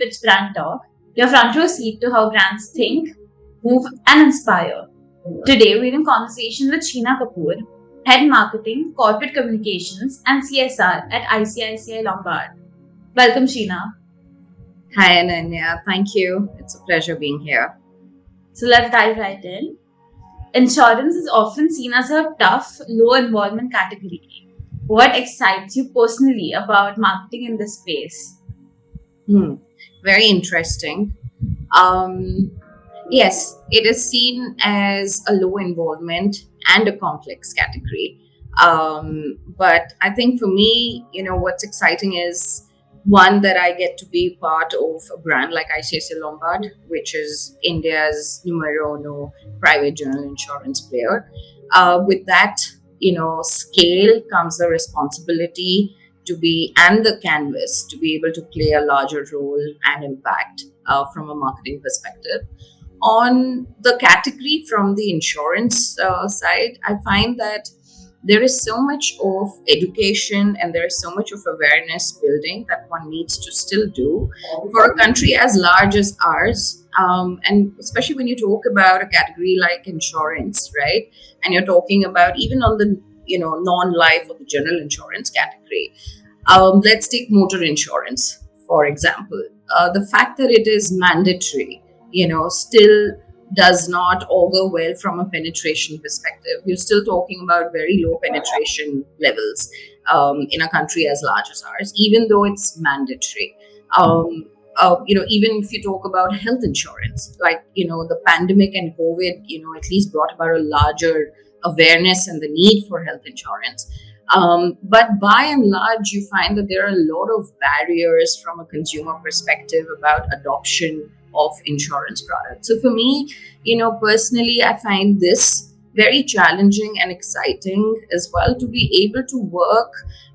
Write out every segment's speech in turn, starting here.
Pitch BrandTalk, your front row seat to how brands think, move, and inspire. Today, we're in conversation with Sheena Kapoor, Head Marketing, Corporate Communications, and CSR at ICICI Lombard. Welcome, Sheena. Hi, Ananya. Thank you. It's a pleasure being here. So let's dive right in. Insurance is often seen as a tough, low involvement category. What excites you personally about marketing in this space? Very interesting. Yes, it is seen as a low involvement and a complex category. But I think for me, what's exciting is one that I get to be part of a brand like ICICI Lombard, which is India's numero uno private general insurance player. With that, scale comes the responsibility to be and the canvas to be able to play a larger role and impact from a marketing perspective. On the category from the insurance side, I find that there is so much of education and there is so much of awareness building that one needs to still do for a country as large as ours. And especially when you talk about a category like insurance, right? And you're talking about even on the non-life or the general insurance category. Let's take motor insurance, for example. The fact that it is mandatory, still does not augur well from a penetration perspective. You're still talking about very low penetration levels in a country as large as ours, even though it's mandatory. Even if you talk about health insurance, like, the pandemic and COVID, at least brought about a larger awareness and the need for health insurance. But by and large, you find that there are a lot of barriers from a consumer perspective about adoption of insurance products. So for me, personally, I find this very challenging and exciting as well, to be able to work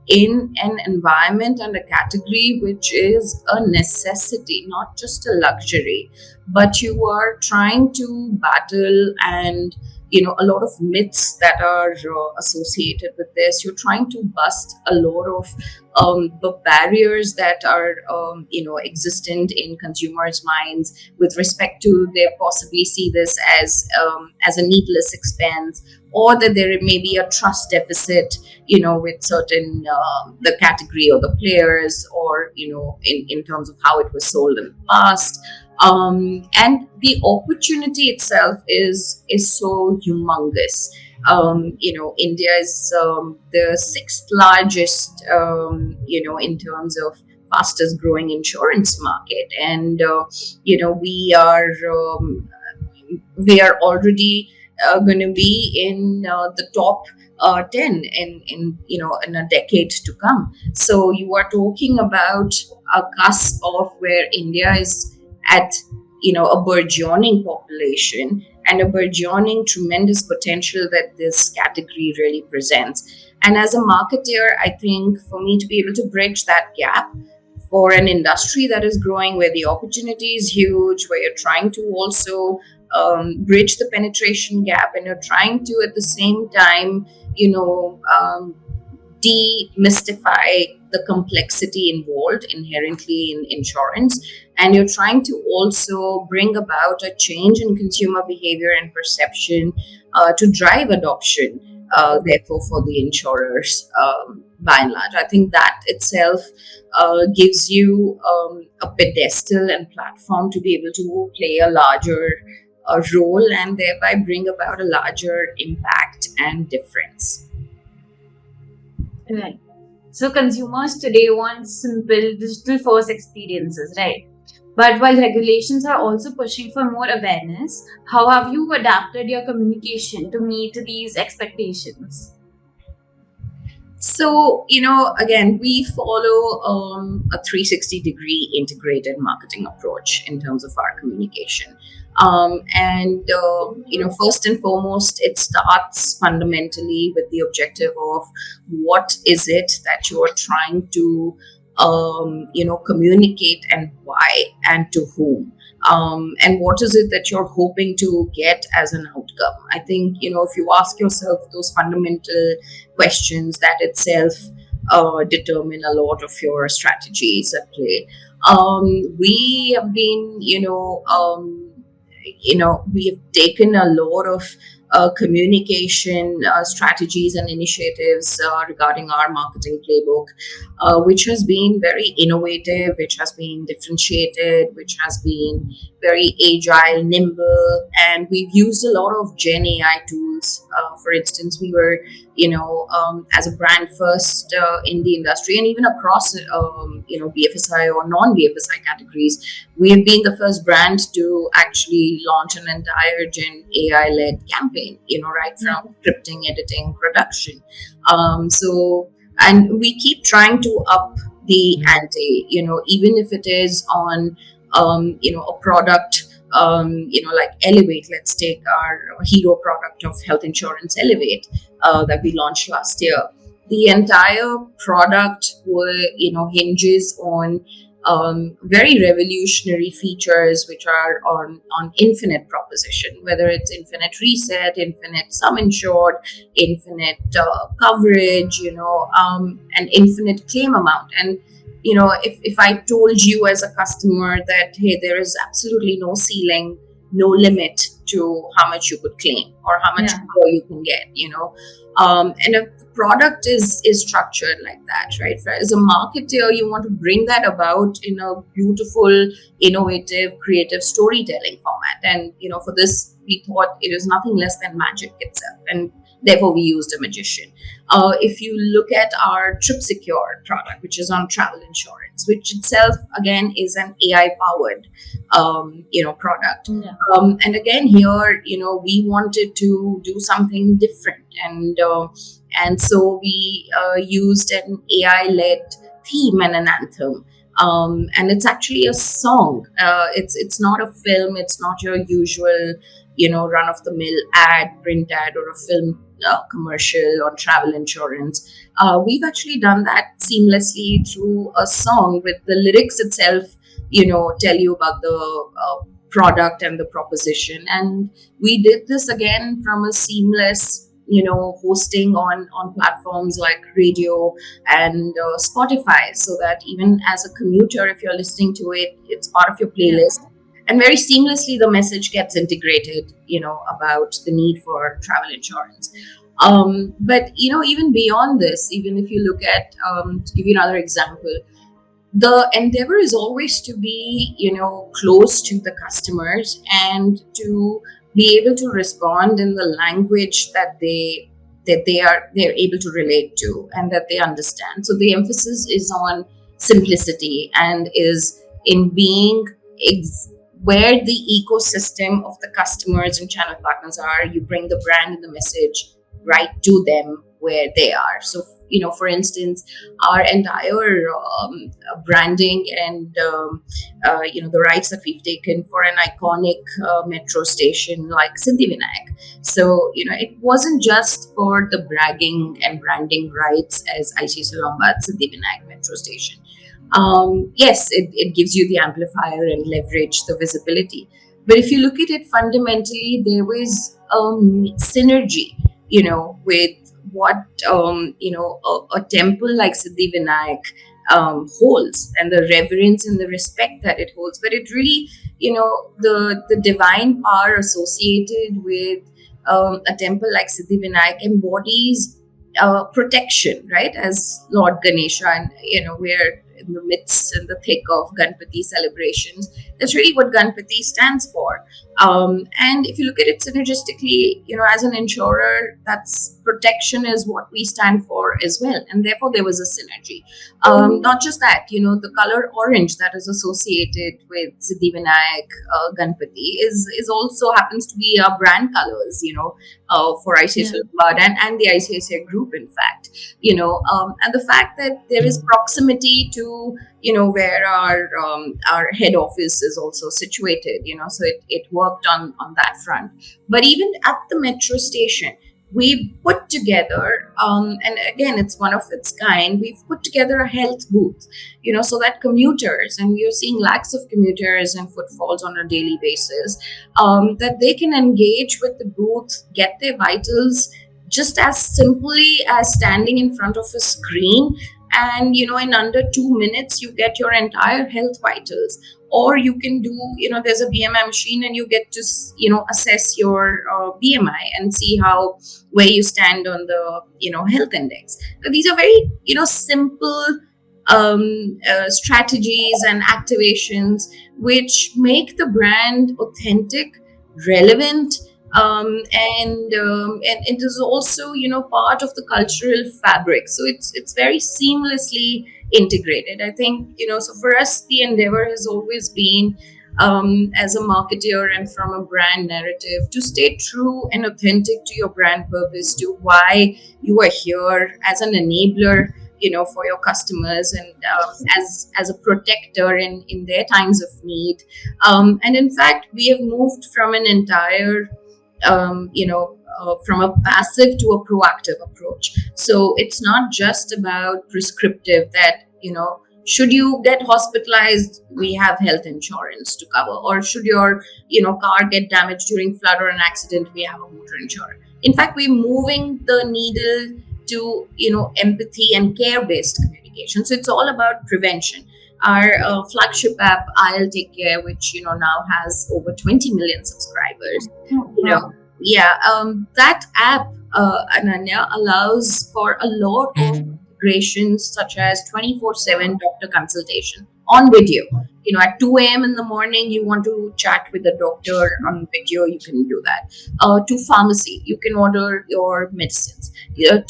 in an environment and a category which is a necessity, not just a luxury, but you are trying to battle and a lot of myths that are associated with this. You're trying to bust a lot of the barriers that are existent in consumers' minds with respect to they possibly see this as a needless expense, or that there may be a trust deficit with certain the category or the players, or in terms of how it was sold in the past. And the opportunity itself is so humongous. India is the sixth largest, in terms of fastest growing insurance market, and we are already going to be in the top 10 in a decade to come. So you are talking about a cusp of where India is at a burgeoning population and a burgeoning tremendous potential that this category really presents. And as a marketer, I think for me to be able to bridge that gap for an industry that is growing, where the opportunity is huge, where you're trying to also bridge the penetration gap, and you're trying to at the same time demystify the complexity involved inherently in insurance, and you're trying to also bring about a change in consumer behavior and perception to drive adoption, therefore for the insurers by and large. I think that itself gives you a pedestal and platform to be able to play a larger role and thereby bring about a larger impact and difference. Right. So consumers today want simple digital first experiences, right? But while regulations are also pushing for more awareness, how have you adapted your communication to meet these expectations? So, again, we follow a 360-degree integrated marketing approach in terms of our communication. First and foremost, it starts fundamentally with the objective of what is it that you're trying to, communicate, and why and to whom. And what is it that you're hoping to get as an outcome? I think, if you ask yourself those fundamental questions, that itself determine a lot of your strategies at play. We have been, we have taken a lot of communication strategies and initiatives regarding our marketing playbook, which has been very innovative, which has been differentiated, which has been very agile, nimble, and we've used a lot of Gen AI tools. For instance, we were, as a brand first in the industry, and even across, BFSI or non-BFSI categories, we have been the first brand to actually launch an entire Gen AI-led campaign, right from scripting, editing, production. And we keep trying to up the ante, even if it is on, a product, like Elevate. Let's take our hero product of health insurance, Elevate, that we launched last year. The entire product hinges on very revolutionary features which are on infinite proposition, whether it's infinite reset, infinite sum insured, infinite coverage, and infinite claim amount. And if I told you as a customer that, hey, there is absolutely no ceiling, no limit to how much you could claim or how much more you can get, and if the product is structured like that, right? As a marketer, you want to bring that about in a beautiful, innovative, creative storytelling format. And for this, we thought it is nothing less than magic itself, and therefore we used a magician. If you look at our Trip Secure product, which is on travel insurance, which itself again is an AI powered product. And again here, we wanted to do something different, and so we used an AI led theme and an anthem. And it's actually a song. It's not a film. It's not your usual, run of the mill print ad, or a film commercial on travel insurance. We've actually done that seamlessly through a song with the lyrics itself, tell you about the product and the proposition. And we did this again from a seamless, hosting on platforms like radio and Spotify, so that even as a commuter, if you're listening to it, it's part of your playlist. And very seamlessly, the message gets integrated, about the need for travel insurance. But, even beyond this, even if you look at, to give you another example, the endeavor is always to be, close to the customers and to be able to respond in the language that they're able to relate to and that they understand. So the emphasis is on simplicity and is in being where the ecosystem of the customers and channel partners are. You bring the brand and the message right to them where they are. So, for instance, our entire branding and, the rights that we've taken for an iconic metro station like Siddhivinayak. So, it wasn't just for the bragging and branding rights as ICICI Lombard Siddhivinayak metro station. Yes, it gives you the amplifier and leverage, the visibility. But if you look at it fundamentally, there was synergy, with what, a temple like Siddhivinayak holds, and the reverence and the respect that it holds. But it really, the divine power associated with a temple like Siddhivinayak embodies protection, right? As Lord Ganesha, and, we're in the midst and the thick of Ganpati celebrations. That's really what Ganpati stands for. And if you look at it synergistically, as an insurer, that's protection is what we stand for as well. And therefore, there was a synergy. Not just that, the color orange that is associated with Siddhivinayak Ganpati is also happens to be our brand colors, for ICICI Lombard and the ICICI group, in fact, and the fact that there is proximity to, where our head office is also situated, so it worked on that front. But even at the metro station, we put together, and again, it's one of its kind, we've put together a health booth, so that commuters, and we are seeing lakhs of commuters and footfalls on a daily basis, that they can engage with the booth, get their vitals, just as simply as standing in front of a screen and in under 2 minutes you get your entire health vitals. Or you can do, there's a BMI machine and you get to assess your BMI and see how where you stand on the health index. So these are very simple strategies and activations which make the brand authentic, relevant, and it is also part of the cultural fabric. So it's very seamlessly integrated. I think so for us the endeavor has always been, as a marketer and from a brand narrative, to stay true and authentic to your brand purpose, to why you are here as an enabler for your customers, and as a protector in their times of need. And in fact we have moved from an entire from a passive to a proactive approach. So it's not just about prescriptive that, should you get hospitalized, we have health insurance to cover, or should your, car get damaged during flood or an accident, we have a motor insurance. In fact, we're moving the needle to, empathy and care-based communication. So it's all about prevention. Our flagship app, I'll Take Care, which now has over 20 million subscribers. That app, Ananya, allows for a lot of integrations, such as 24/7 doctor consultation on video. At 2 a.m. in the morning, you want to chat with the doctor on video, you can do that. To pharmacy, you can order your medicines.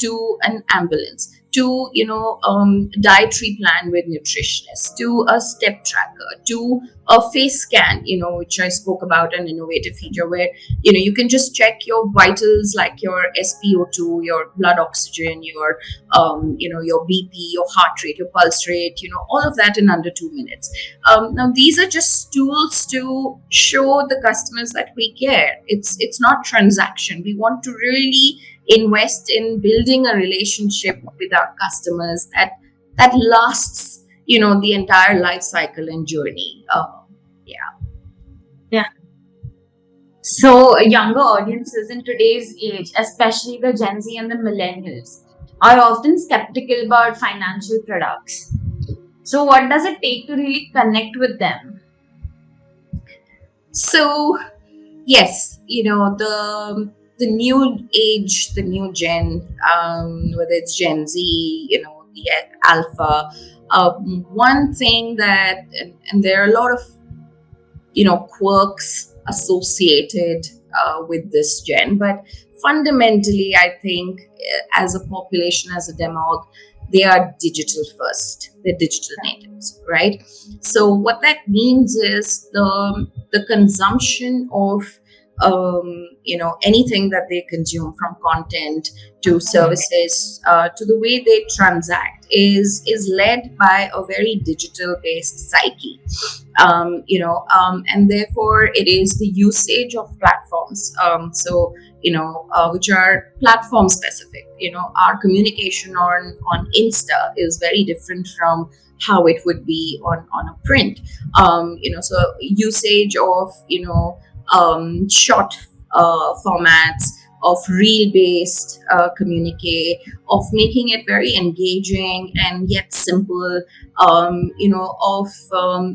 To an ambulance, to dietary plan with nutritionists, to a step tracker, to a face scan, which I spoke about, an innovative feature where you can just check your vitals, like your SpO2, your blood oxygen, your your BP, your heart rate, your pulse rate, all of that in under 2 minutes. Now these are just tools to show the customers that we care. It's not transaction. We want to really invest in building a relationship with our customers that lasts the entire life cycle and journey. So younger audiences in today's age, especially the Gen Z and the millennials, are often skeptical about financial products. So what does it take to really connect with them? So yes, the new age, the new gen, whether it's Gen Z, the Alpha. One thing that, and there are a lot of, quirks associated with this gen, but fundamentally, I think as a population, as a demog, they are digital first. They're digital natives, right? So what that means is the consumption of anything that they consume, from content to services to the way they transact, is led by a very digital based psyche. And therefore it is the usage of platforms, which are platform specific. Our communication on Insta is very different from how it would be on a print. So usage of short formats, of reel-based communique, of making it very engaging and yet simple, of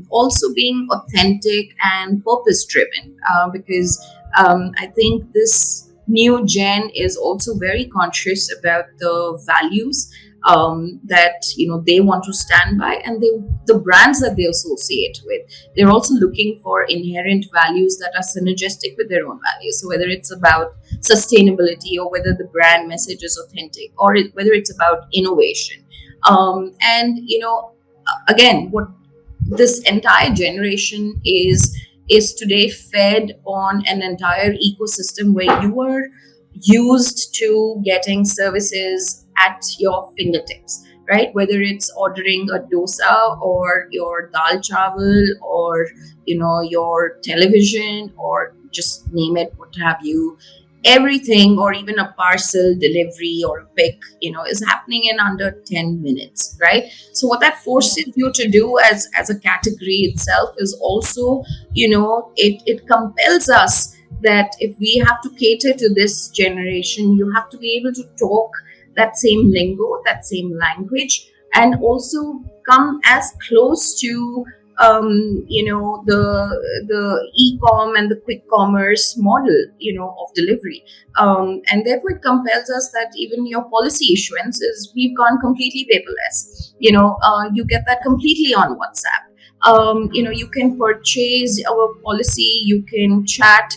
also being authentic and purpose-driven, because I think this new gen is also very conscious about the values that they want to stand by, and the brands that they associate with. They're also looking for inherent values that are synergistic with their own values. So whether it's about sustainability, or whether the brand message is authentic, or whether it's about innovation, and again, what this entire generation is today fed on an entire ecosystem where you are used to getting services at your fingertips, right? Whether it's ordering a dosa, or your dal chawal, or your television, or just name it, what have you, everything, or even a parcel delivery or a pick, is happening in under 10 minutes, right? So what that forces you to do as a category itself is also, it compels us that if we have to cater to this generation, you have to be able to talk that same lingo, that same language, and also come as close to the e-com and the quick commerce model, of delivery. And therefore it compels us that even your policy issuance is, we've gone completely paperless. You get that completely on WhatsApp. You can purchase our policy, you can chat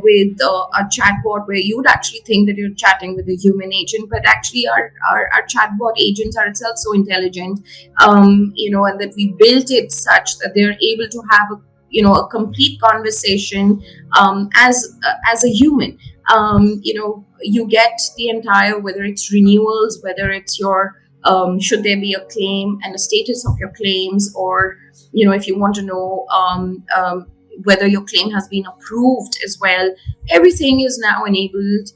with a chatbot where you would actually think that you're chatting with a human agent, but actually our chatbot agents are itself so intelligent, and that we built it such that they're able to have a complete conversation as a human. You get the entire, whether it's renewals, whether it's your should there be a claim and the status of your claims, or if you want to know whether your claim has been approved as well. Everything is now enabled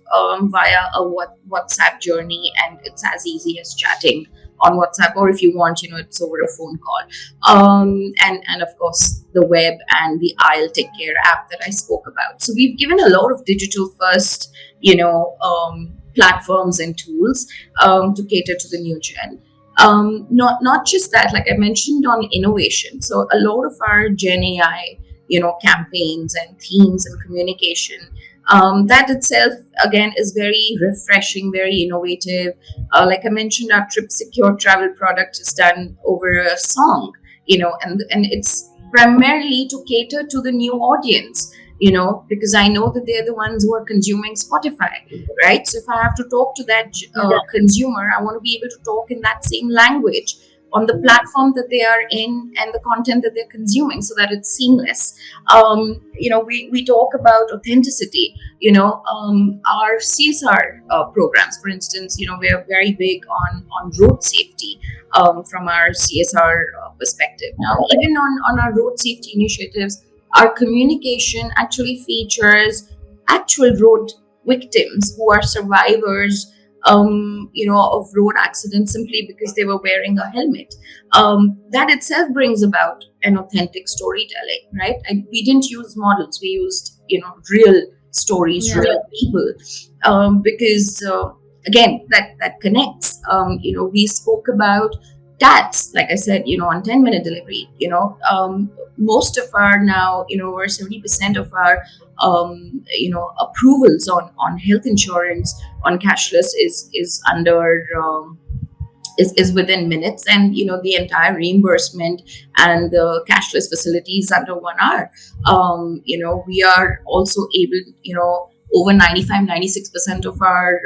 via a WhatsApp journey, and it's as easy as chatting on WhatsApp, or if you want, it's over a phone call. And of course, the web and the I'll Take Care app that I spoke about. So we've given a lot of digital first, platforms and tools to cater to the new gen. Not just that, like I mentioned on innovation. So a lot of our Gen AI, campaigns and themes and communication, that itself again is very refreshing, very innovative. Like I mentioned, our Trip Secure travel product is done over a song, and it's primarily to cater to the new audience, because I know that they're the ones who are consuming Spotify, right? So if I have to talk to that consumer, I want to be able to talk in that same language on the platform that they are in and the content that they're consuming, so that it's seamless. We talk about authenticity. Our CSR programs, for instance, we're very big on road safety from our CSR perspective. Now, even on our road safety initiatives, our communication actually features actual road victims who are survivors of road accidents simply because they were wearing a helmet. That itself brings about an authentic storytelling, right? And we didn't use models; we used, real stories, real people, because again, that connects. We spoke about stats, like I said, on 10-minute delivery. Most of our now, over 70% of our approvals on health insurance on cashless is under is within minutes, and the entire reimbursement and the cashless facility is under 1 hour. We are also able, over 95-96% of our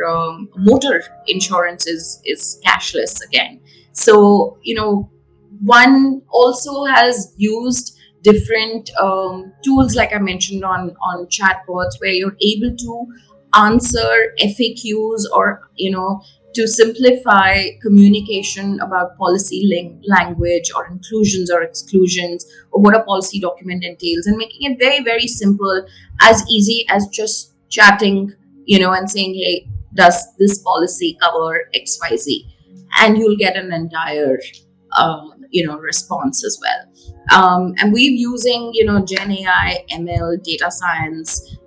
motor insurance is cashless again. So one also has used different tools, like I mentioned, on chatbots, where you're able to answer FAQs, or to simplify communication about policy language or inclusions or exclusions, or what a policy document entails, and making it very, very simple, as easy as just chatting, and saying, hey, does this policy cover XYZ? And you'll get an entire response as well. And we're using Gen AI, ML, data science,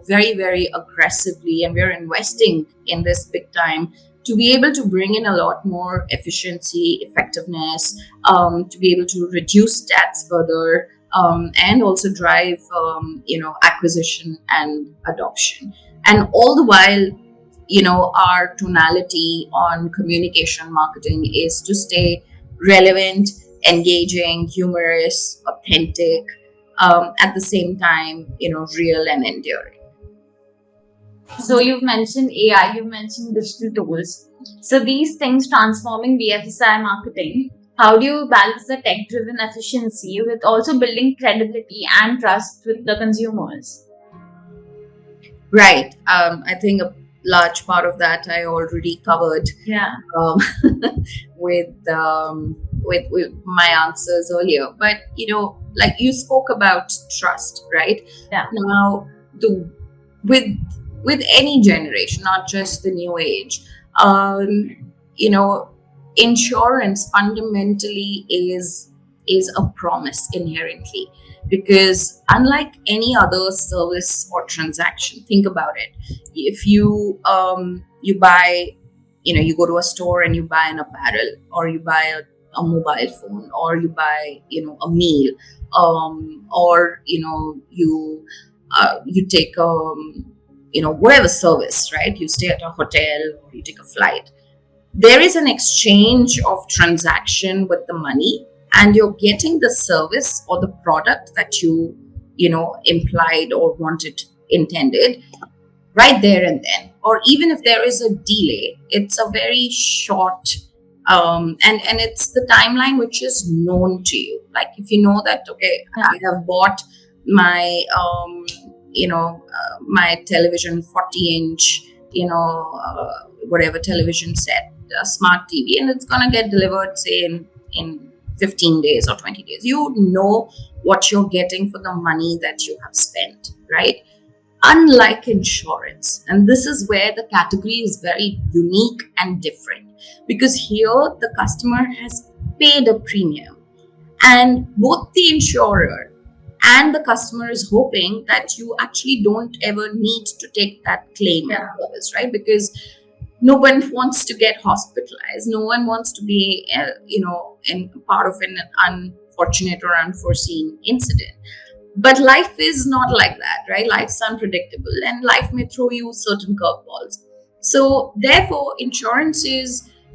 very, very aggressively, and we're investing in this big time to be able to bring in a lot more efficiency, effectiveness, to be able to reduce stats further, and also drive acquisition and adoption. And all the while, our tonality on communication marketing is to stay relevant, engaging, humorous, authentic, at the same time, real and enduring. So you've mentioned AI, you've mentioned digital tools. So these things transforming BFSI marketing, how do you balance the tech-driven efficiency with also building credibility and trust with the consumers? Right. I think a large part of that I already covered. Yeah. With my answers earlier, but like you spoke about trust, right? Yeah. Now, with any generation, not just the new age, insurance fundamentally is a promise inherently, because unlike any other service or transaction, think about it. If you buy you go to a store and you buy an apparel, or you buy a mobile phone, or you buy a meal, or you take whatever service, right? You stay at a hotel or you take a flight. There is an exchange of transaction with the money, and you're getting the service or the product that you implied or intended right there and then. Or even if there is a delay, it's a very short and it's the timeline which is known to you. Like if you know that, okay, I have bought my my television, 40-inch whatever television set, smart TV, and it's gonna get delivered, say in 15 days or 20 days. You know what you're getting for the money that you have spent, right? Unlike insurance, and this is where the category is very unique and different, because here the customer has paid a premium, and both the insurer and the customer is hoping that you actually don't ever need to take that claim and service, right? Because no one wants to get hospitalized, no one wants to be in part of an unfortunate or unforeseen incident. But life is not like that, right? Life's unpredictable, and life may throw you certain curveballs. So therefore,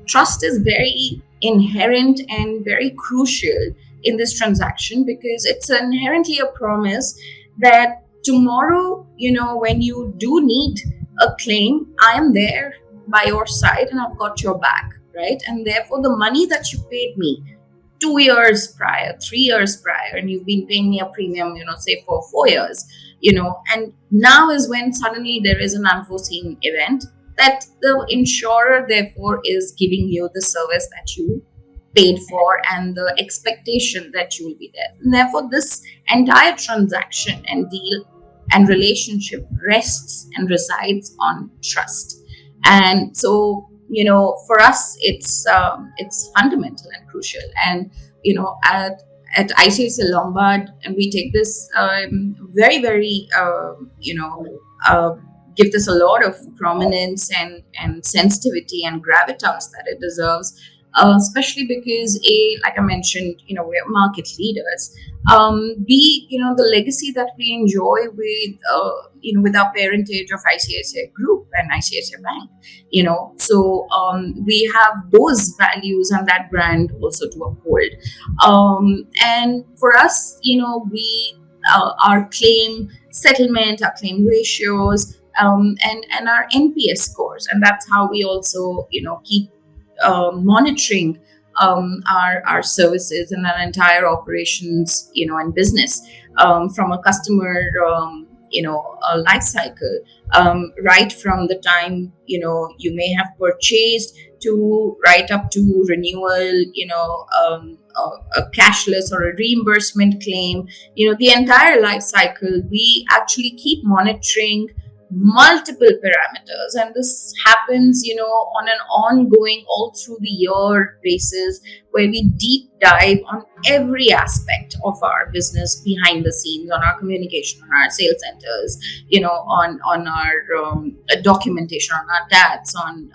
trust is very inherent and very crucial in this transaction, because it's inherently a promise that tomorrow, when you do need a claim, I am there by your side and I've got your back, right? And therefore, the money that you paid me 2 years prior, 3 years prior, and you've been paying me a premium, say for 4 years, and now is when suddenly there is an unforeseen event, that the insurer therefore is giving you the service that you paid for and the expectation that you will be there. And therefore, this entire transaction and deal and relationship rests and resides on trust. And so, for us, it's fundamental and crucial. And at ICICI Lombard, and we take this very, very give this a lot of prominence and sensitivity and gravitas that it deserves, especially because like I mentioned, we're market leaders. The legacy that we enjoy with our parentage of ICICI Group and ICICI Bank, so we have those values and that brand also to uphold. And for us, our claim settlement, our claim ratios, and our NPS scores, and that's how we also, keep monitoring our services and our entire operations, and business from a customer, life cycle, right from the time, you may have purchased to right up to renewal, a cashless or a reimbursement claim, the entire life cycle. We actually keep monitoring multiple parameters, and this happens on an ongoing all through the year basis, where we deep dive on every aspect of our business behind the scenes, on our communication, on our sales centers, on our documentation, on our tats, on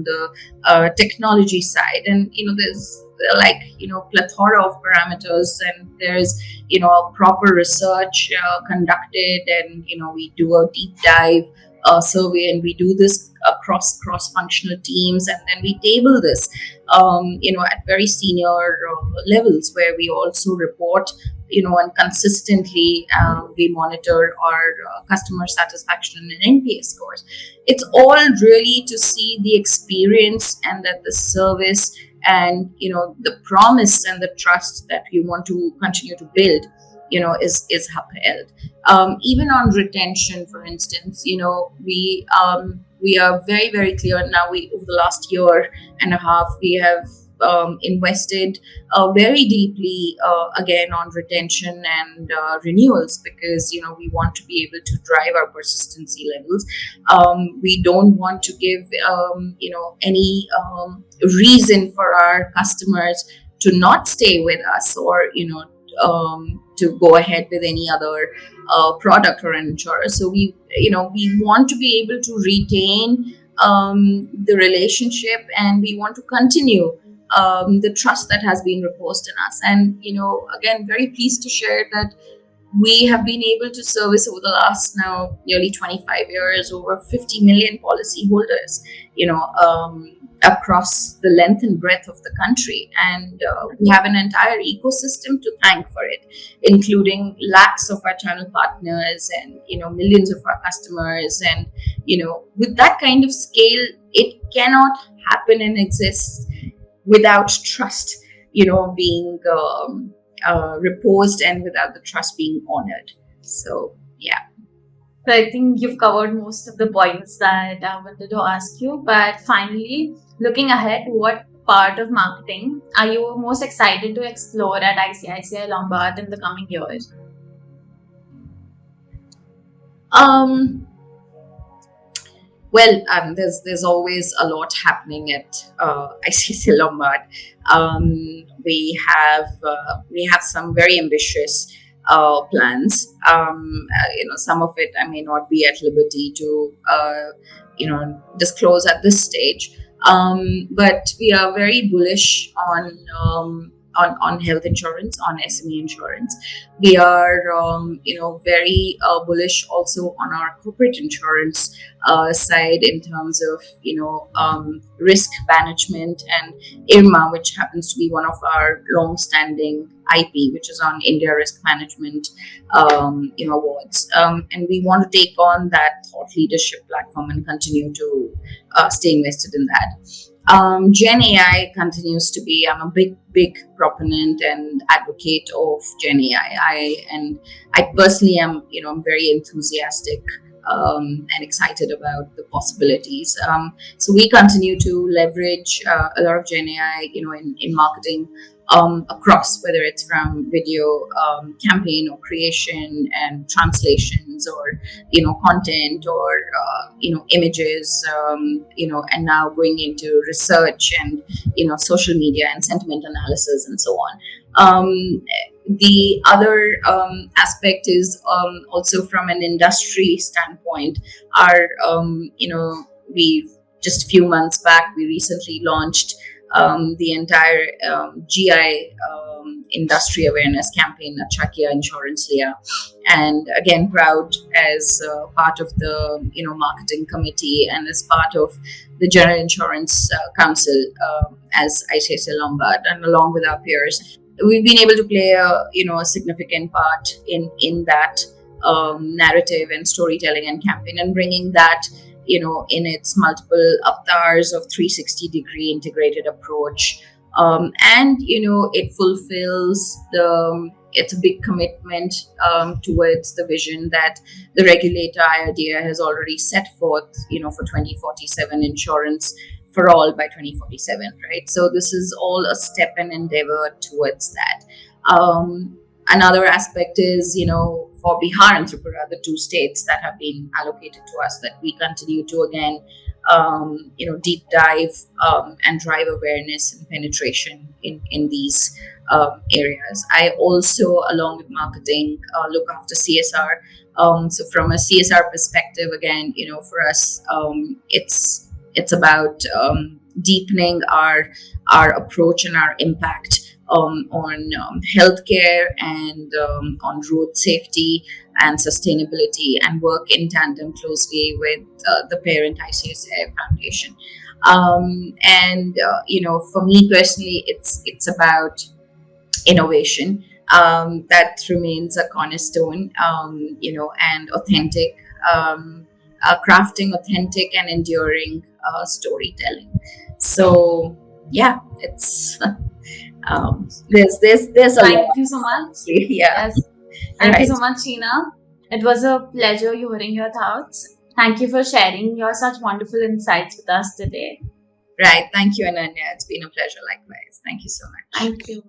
the technology side. And there's plethora of parameters, and there's a proper research conducted, and we do a deep dive survey, and we do this across cross-functional teams, and then we table this at very senior levels, where we also report and consistently we monitor our customer satisfaction and NPS scores. It's all really to see the experience and that the service and the promise and the trust that we want to continue to build is upheld. Even on retention, for instance, we are very, very clear now. Over the last year and a half, we have invested very deeply again on retention and renewals, because we want to be able to drive our persistency levels. We don't want to give any reason for our customers to not stay with us, or to go ahead with any other product or an insurer. So we want to be able to retain the relationship, and we want to continue the trust that has been reposed in us. And again, very pleased to share that we have been able to service over the last now nearly 25 years over 50 million policyholders, across the length and breadth of the country. And we have an entire ecosystem to thank for it, including lakhs of our channel partners and, millions of our customers. And, with that kind of scale, it cannot happen and exist without trust, being reposed, and without the trust being honored. So, yeah. So I think you've covered most of the points that I wanted to ask you. But finally, looking ahead, what part of marketing are you most excited to explore at ICICI Lombard in the coming years? Well, there's always a lot happening at ICICI Lombard. We have some very ambitious plans. Some of it I may not be at liberty to disclose at this stage. But we are very bullish on health insurance, on SME insurance. We are, very bullish also on our corporate insurance side in terms of, risk management and IRMA, which happens to be one of our long-standing IP, which is on India Risk Management, awards. And we want to take on that thought leadership platform and continue to stay invested in that. Gen AI continues to be, I'm a big proponent and advocate of Gen AI. I personally am, I'm very enthusiastic and excited about the possibilities. So we continue to leverage a lot of Gen AI, in marketing, across, whether it's from video campaign or creation and translations, or content, or images, and now going into research and social media and sentiment analysis and so on. The other aspect is also from an industry standpoint. Our we just a few months back, we recently launched the entire GI industry awareness campaign at Chakia Insurance Liya, and again proud as part of the marketing committee and as part of the General Insurance Council as ICICI Lombard, and along with our peers, we've been able to play a significant part in that narrative and storytelling and campaign, and bringing that in its multiple avatars of 360-degree integrated approach. And it fulfills it's a big commitment towards the vision that the regulator IRDA has already set forth, for 2047 insurance for all by 2047, right? So this is all a step and endeavor towards that. Another aspect is, for Bihar and Tripura, the two states that have been allocated to us, that we continue to again, deep dive and drive awareness and penetration in these areas. I also, along with marketing, look after CSR. So from a CSR perspective, again, for us, it's about deepening our approach and our impact on healthcare and on road safety and sustainability, and work in tandem closely with the parent ICICI Foundation. And for me personally, it's about innovation. That remains a cornerstone, and authentic, crafting authentic and enduring storytelling. So yeah, it's there's a Thank lot. you so much. Yeah. Yes. Thank Right. you so much, Sheena. It was a pleasure hearing your thoughts. Thank you for sharing your such wonderful insights with us today. Right. Thank you, Ananya. It's been a pleasure likewise. Thank you so much. Thank you.